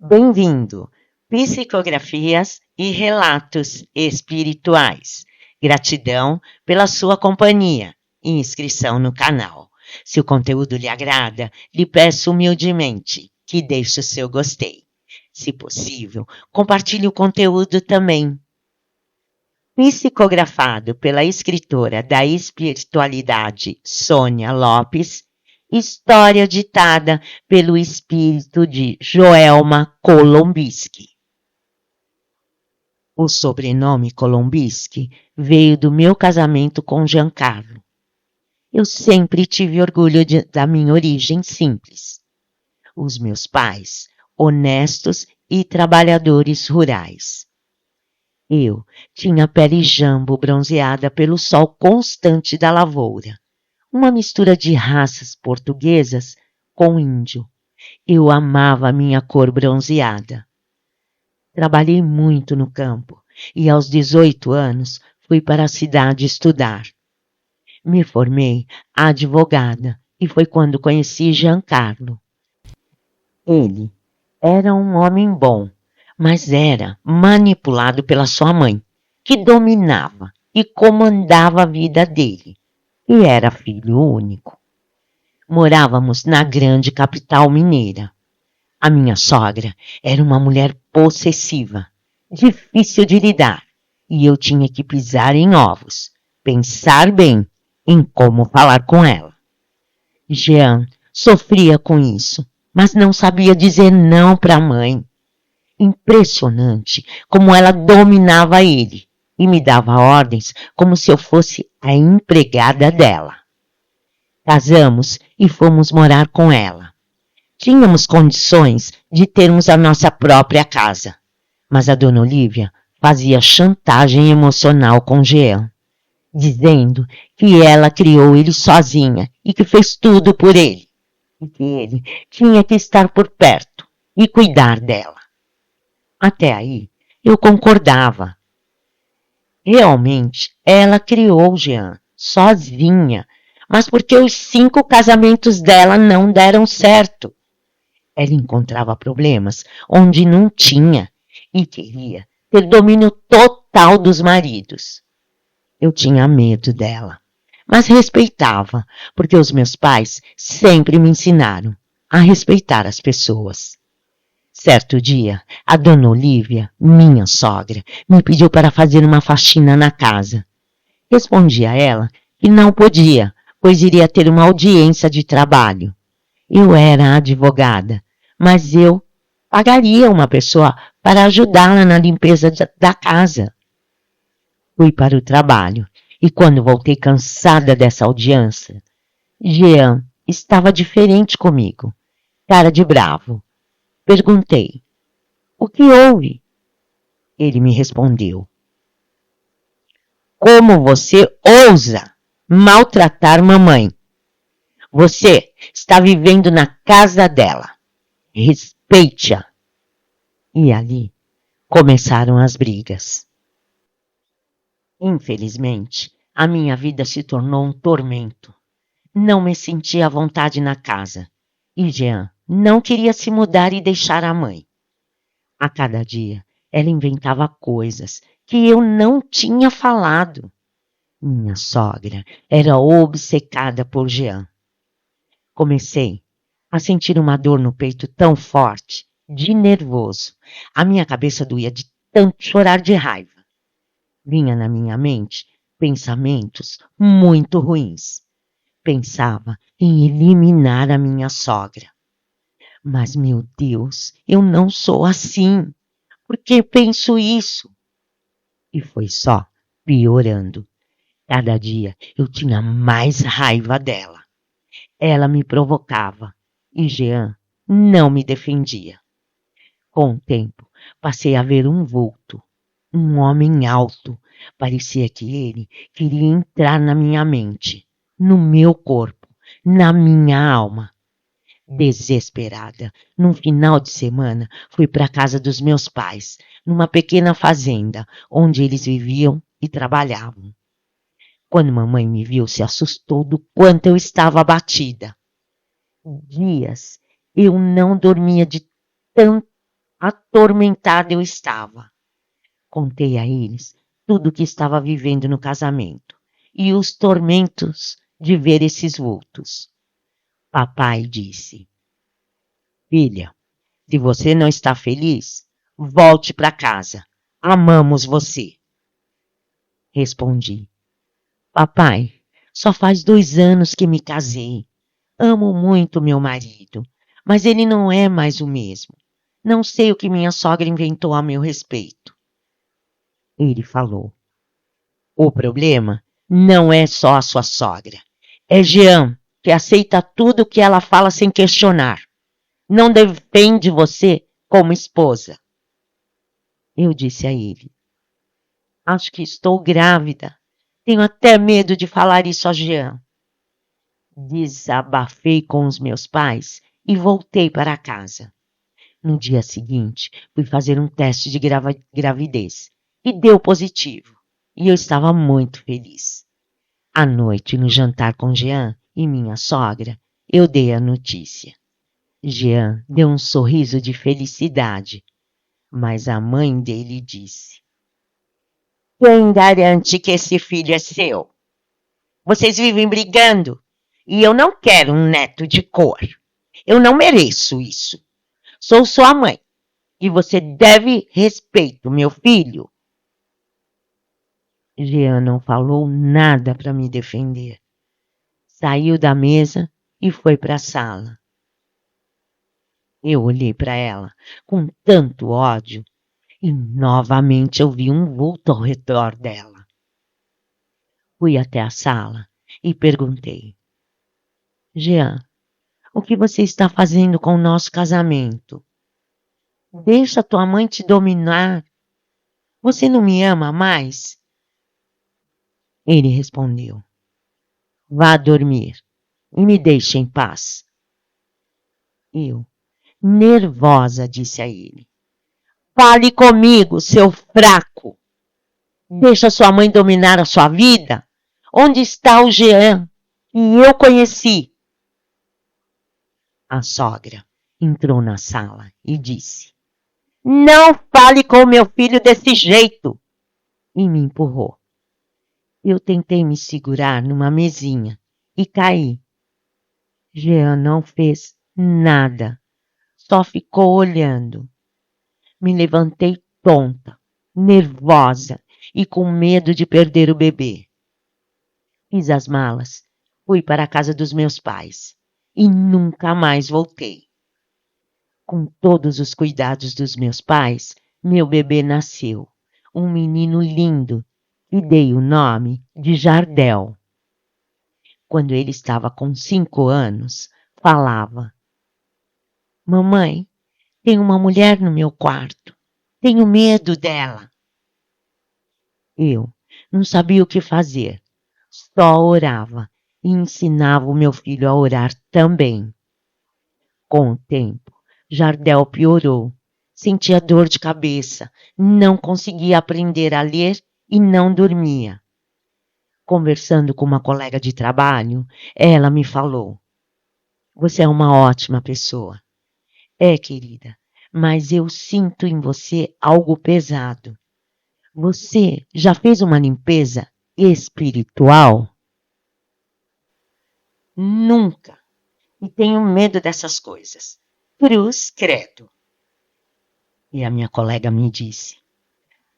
Bem-vindo! Psicografias e relatos espirituais. Gratidão pela sua companhia e inscrição no canal. Se o conteúdo lhe agrada, lhe peço humildemente que deixe o seu gostei. Se possível, compartilhe o conteúdo também. Psicografado pela escritora da espiritualidade Sônia Lopes, história ditada pelo espírito de Joelma Colombisky. O sobrenome Colombisky veio do meu casamento com Giancarlo. Eu sempre tive orgulho da minha origem simples. Os meus pais, honestos e trabalhadores rurais. Eu tinha pele jambo bronzeada pelo sol constante da lavoura. Uma mistura de raças portuguesas com índio. Eu amava a minha cor bronzeada. Trabalhei muito no campo e aos 18 anos fui para a cidade estudar. Me formei advogada e foi quando conheci Giancarlo. Ele era um homem bom, mas era manipulado pela sua mãe, que dominava e comandava a vida dele. E era filho único. Morávamos na grande capital mineira. A minha sogra era uma mulher possessiva, difícil de lidar, e eu tinha que pisar em ovos, pensar bem em como falar com ela. Jean sofria com isso, mas não sabia dizer não para a mãe. Impressionante como ela dominava ele e me dava ordens como se eu fosse a empregada dela. Casamos e fomos morar com ela. Tínhamos condições de termos a nossa própria casa, mas a dona Olívia fazia chantagem emocional com Jean, dizendo que ela criou ele sozinha e que fez tudo por ele, e que ele tinha que estar por perto e cuidar dela. Até aí, eu concordava. Realmente, ela criou Jean, sozinha, mas porque os 5 casamentos dela não deram certo. Ela encontrava problemas onde não tinha e queria ter domínio total dos maridos. Eu tinha medo dela, mas respeitava, porque os meus pais sempre me ensinaram a respeitar as pessoas. Certo dia, a dona Olívia, minha sogra, me pediu para fazer uma faxina na casa. Respondi a ela que não podia, pois iria ter uma audiência de trabalho. Eu era advogada, mas eu pagaria uma pessoa para ajudá-la na limpeza da casa. Fui para o trabalho e quando voltei cansada dessa audiência, Jean estava diferente comigo, cara de bravo. Perguntei, o que houve? Ele me respondeu, como você ousa maltratar mamãe? Você está vivendo na casa dela. Respeite-a. E ali começaram as brigas. Infelizmente, a minha vida se tornou um tormento. Não me sentia à vontade na casa. E Jean não queria se mudar e deixar a mãe. A cada dia, ela inventava coisas que eu não tinha falado. Minha sogra era obcecada por Jean. Comecei a sentir uma dor no peito tão forte, de nervoso. A minha cabeça doía de tanto chorar de raiva. Vinha na minha mente pensamentos muito ruins. Pensava em eliminar a minha sogra. Mas, meu Deus, eu não sou assim. Por que penso isso? E foi só piorando. Cada dia eu tinha mais raiva dela. Ela me provocava e Jean não me defendia. Com o tempo, passei a ver um vulto, um homem alto. Parecia que ele queria entrar na minha mente, no meu corpo, na minha alma. Desesperada, num final de semana, fui para a casa dos meus pais, numa pequena fazenda, onde eles viviam e trabalhavam. Quando mamãe me viu, se assustou do quanto eu estava abatida. Dias eu não dormia de tanto atormentada eu estava. Contei a eles tudo o que estava vivendo no casamento e os tormentos de ver esses vultos. Papai disse: filha, se você não está feliz, volte para casa. Amamos você. Respondi: papai, só faz 2 anos que me casei. Amo muito meu marido, mas ele não é mais o mesmo. Não sei o que minha sogra inventou a meu respeito. Ele falou: o problema não é só a sua sogra. É Jean, que aceita tudo o que ela fala sem questionar. Não defende você como esposa. Eu disse a ele: acho que estou grávida. Tenho até medo de falar isso a Jean. Desabafei com os meus pais e voltei para casa. No dia seguinte, fui fazer um teste de gravidez e deu positivo. E eu estava muito feliz. À noite, no jantar com Jean e minha sogra, eu dei a notícia. Jean deu um sorriso de felicidade, mas a mãe dele disse: quem garante que esse filho é seu? Vocês vivem brigando e eu não quero um neto de cor. Eu não mereço isso. Sou sua mãe e você deve respeito, meu filho. Jean não falou nada para me defender. Saiu da mesa e foi para a sala. Eu olhei para ela com tanto ódio e novamente eu vi um vulto ao redor dela. Fui até a sala e perguntei: Jean, o que você está fazendo com o nosso casamento? Deixa tua mãe te dominar. Você não me ama mais? Ele respondeu: vá dormir e me deixe em paz. Eu, nervosa, disse a ele: fale comigo, seu fraco. Deixa sua mãe dominar a sua vida? Onde está o Jean que eu conheci? A sogra entrou na sala e disse: não fale com meu filho desse jeito. E me empurrou. Eu tentei me segurar numa mesinha e caí. Jean não fez nada, só ficou olhando. Me levantei tonta, nervosa e com medo de perder o bebê. Fiz as malas, fui para a casa dos meus pais e nunca mais voltei. Com todos os cuidados dos meus pais, meu bebê nasceu, um menino lindo, e dei o nome de Jardel. Quando ele estava com 5 anos, falava: mamãe, tem uma mulher no meu quarto. Tenho medo dela. Eu não sabia o que fazer. Só orava e ensinava o meu filho a orar também. Com o tempo, Jardel piorou. Sentia dor de cabeça, não conseguia aprender a ler e não dormia. Conversando com uma colega de trabalho, ela me falou: você é uma ótima pessoa. É, querida, mas eu sinto em você algo pesado. Você já fez uma limpeza espiritual? Nunca. E tenho medo dessas coisas. Cruz credo. E a minha colega me disse: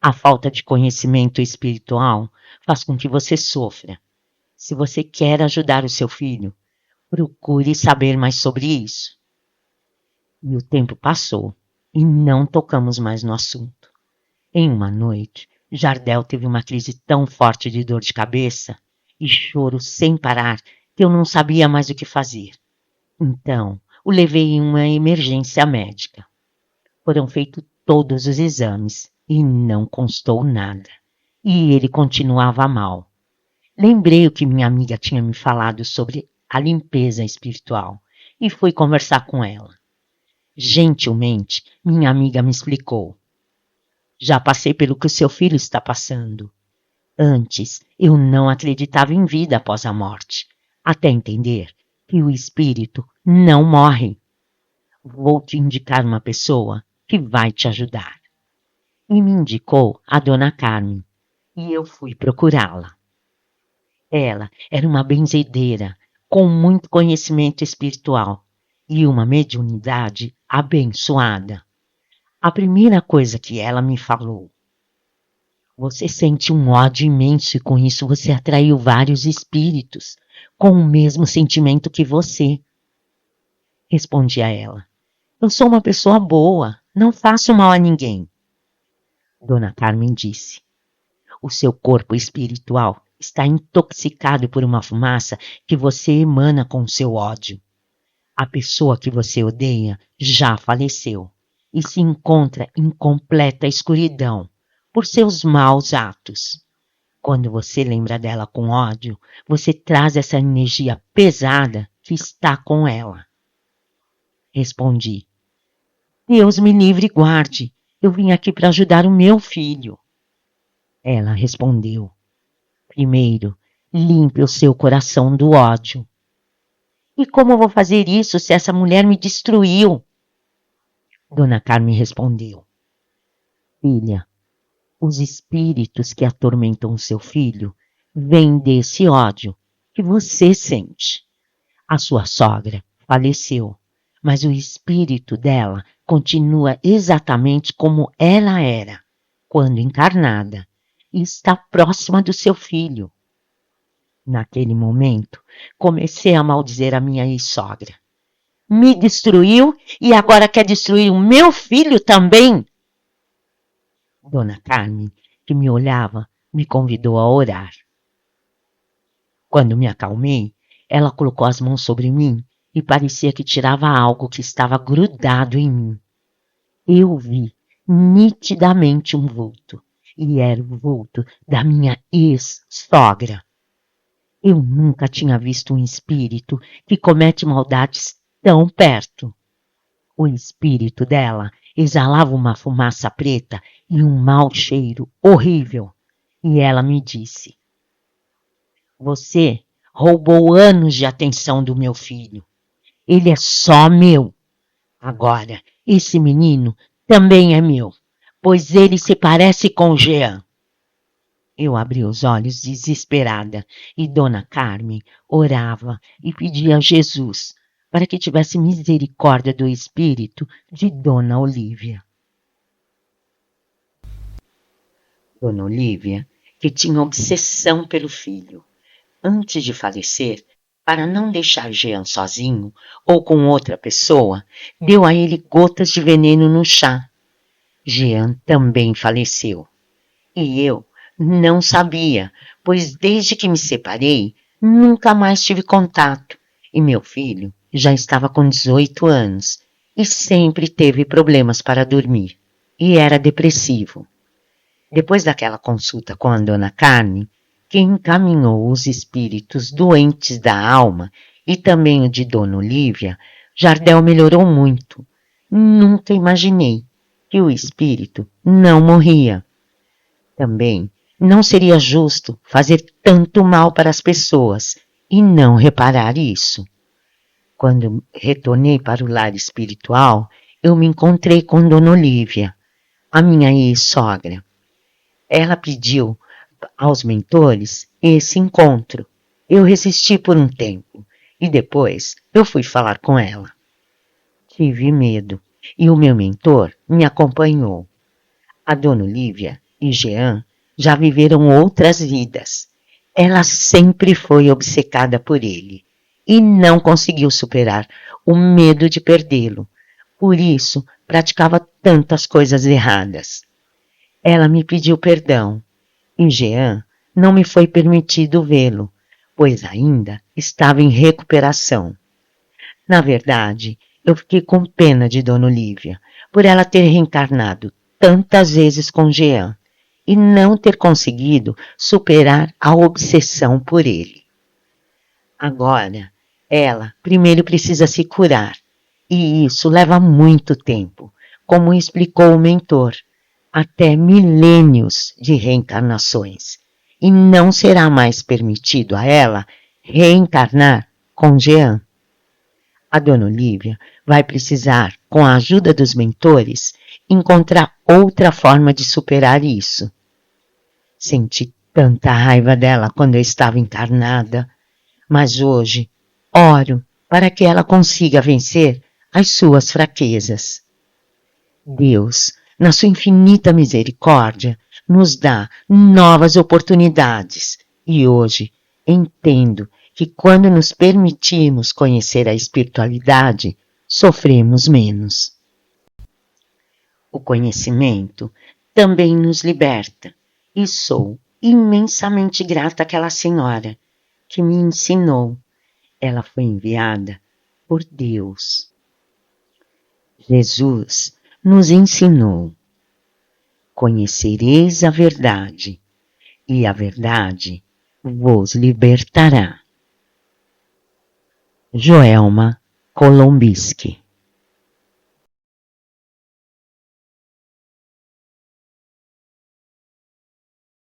a falta de conhecimento espiritual faz com que você sofra. Se você quer ajudar o seu filho, procure saber mais sobre isso. E o tempo passou e não tocamos mais no assunto. Em uma noite, Jardel teve uma crise tão forte de dor de cabeça e choro sem parar que eu não sabia mais o que fazer. Então, o levei em uma emergência médica. Foram feitos todos os exames e não constou nada. E ele continuava mal. Lembrei o que minha amiga tinha me falado sobre a limpeza espiritual e fui conversar com ela. Gentilmente, minha amiga me explicou: já passei pelo que o seu filho está passando. Antes, eu não acreditava em vida após a morte, até entender que o espírito não morre. Vou te indicar uma pessoa que vai te ajudar. E me indicou a Dona Carmen, e eu fui procurá-la. Ela era uma benzedeira com muito conhecimento espiritual e uma mediunidade abençoada. A primeira coisa que ela me falou: você sente um ódio imenso e com isso você atraiu vários espíritos com o mesmo sentimento que você. Respondi a ela: eu sou uma pessoa boa, não faço mal a ninguém. Dona Carmen disse: o seu corpo espiritual está intoxicado por uma fumaça que você emana com o seu ódio. A pessoa que você odeia já faleceu e se encontra em completa escuridão por seus maus atos. Quando você lembra dela com ódio, você traz essa energia pesada que está com ela. Respondi: Deus me livre e guarde, eu vim aqui para ajudar o meu filho. Ela respondeu: primeiro, limpe o seu coração do ódio. E como eu vou fazer isso se essa mulher me destruiu? Dona Carmen respondeu: filha, os espíritos que atormentam seu filho vêm desse ódio que você sente. A sua sogra faleceu, mas o espírito dela continua exatamente como ela era quando encarnada e está próxima do seu filho. Naquele momento, comecei a maldizer a minha ex-sogra. Me destruiu e agora quer destruir o meu filho também? Dona Carmen, que me olhava, me convidou a orar. Quando me acalmei, ela colocou as mãos sobre mim e parecia que tirava algo que estava grudado em mim. Eu vi nitidamente um vulto, e era o vulto da minha ex-sogra. Eu nunca tinha visto um espírito que comete maldades tão perto. O espírito dela exalava uma fumaça preta e um mau cheiro horrível. E ela me disse: você roubou anos de atenção do meu filho. Ele é só meu. Agora, esse menino também é meu, pois ele se parece com Jean. Eu abri os olhos desesperada e Dona Carmen orava e pedia a Jesus para que tivesse misericórdia do espírito de Dona Olívia. Dona Olívia, que tinha obsessão pelo filho, antes de falecer, para não deixar Jean sozinho ou com outra pessoa, deu a ele gotas de veneno no chá. Jean também faleceu. E eu não sabia, pois desde que me separei, nunca mais tive contato. E meu filho já estava com 18 anos e sempre teve problemas para dormir. E era depressivo. Depois daquela consulta com a Dona Carmen, que encaminhou os espíritos doentes da alma e também o de Dona Olívia, Jardel melhorou muito. Nunca imaginei que o espírito não morria. Também não seria justo fazer tanto mal para as pessoas e não reparar isso. Quando retornei para o lar espiritual, eu me encontrei com Dona Olívia, a minha ex-sogra. Ela pediu aos mentores esse encontro. Eu resisti por um tempo e depois eu fui falar com ela. Tive medo e o meu mentor me acompanhou. A Dona Olívia e Jean já viveram outras vidas. Ela sempre foi obcecada por ele e não conseguiu superar o medo de perdê-lo. Por isso, praticava tantas coisas erradas. Ela me pediu perdão e Jean não me foi permitido vê-lo, pois ainda estava em recuperação. Na verdade, eu fiquei com pena de Dona Olívia, por ela ter reencarnado tantas vezes com Jean e não ter conseguido superar a obsessão por ele. Agora, ela primeiro precisa se curar, e isso leva muito tempo, como explicou o mentor, até milênios de reencarnações, e não será mais permitido a ela reencarnar com Jean. A Dona Olívia vai precisar, com a ajuda dos mentores, encontrar outra forma de superar isso. Senti tanta raiva dela quando eu estava encarnada, mas hoje oro para que ela consiga vencer as suas fraquezas. Deus, na sua infinita misericórdia, nos dá novas oportunidades e hoje entendo que quando nos permitimos conhecer a espiritualidade, sofremos menos. O conhecimento também nos liberta e sou imensamente grata àquela senhora que me ensinou. Ela foi enviada por Deus. Jesus nos ensinou: conhecereis a verdade, e a verdade vos libertará. Joelma Kolombisky.